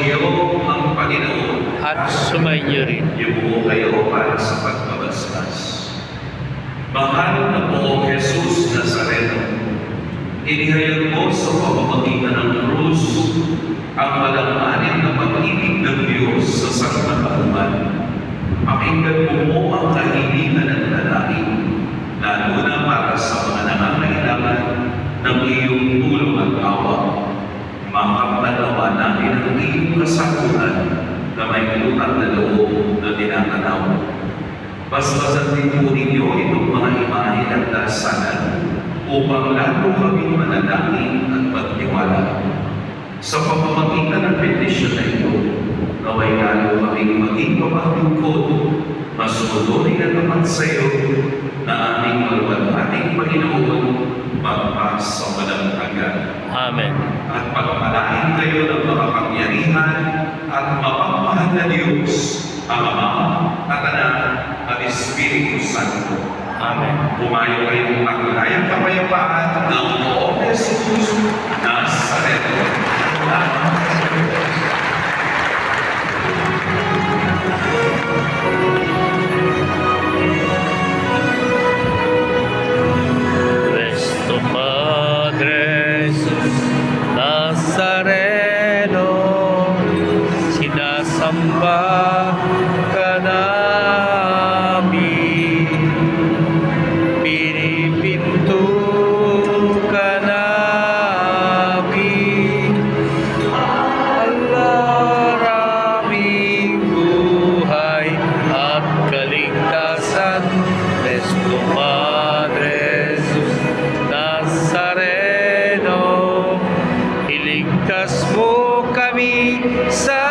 niyo ang Panginoon at sumainyo rin. Yumuko kayo para sa pagbabasbas. Mahal na poong Jesus Nazareno, inihayag mo sa pamamagitan ng krus ang malanganin na pag-ibig ng Diyos sa sangkatauhan. Pakinggan mo ang kahilingan ng lalaki, lalo na para sa mga nangangailangan ng iyong tulong at awa. Makapanawa natin ang iyong kasagutan na may utang na loob na tinatanaw. Basbasan din po ninyo itong mga imahe at dasalan upang lalo kaming manalangin at magtiwala. Sa pamamagitan ng petisyon na ito, naway lalo kaming maging pamaglingkod, masunurin at naman sa iyo na aming maluwalhating Panginoon magpas sa walang hanggan. Amen. At pagpalain kayo ng makapangyarihan at mapagmahal na Diyos, ang Ama at Anak at Espiritu Santo. Amen. Pumayo kayong maglayang kapayapaan ng poong Jesus Nazareno. Nuestro Padre Jesus Nazareno, sinasamba ka namin, pinipinto ka namin, alaraming buhay at kaligtasan. Nuestro Padre Jesus Nazareno, iligtas mo kami sa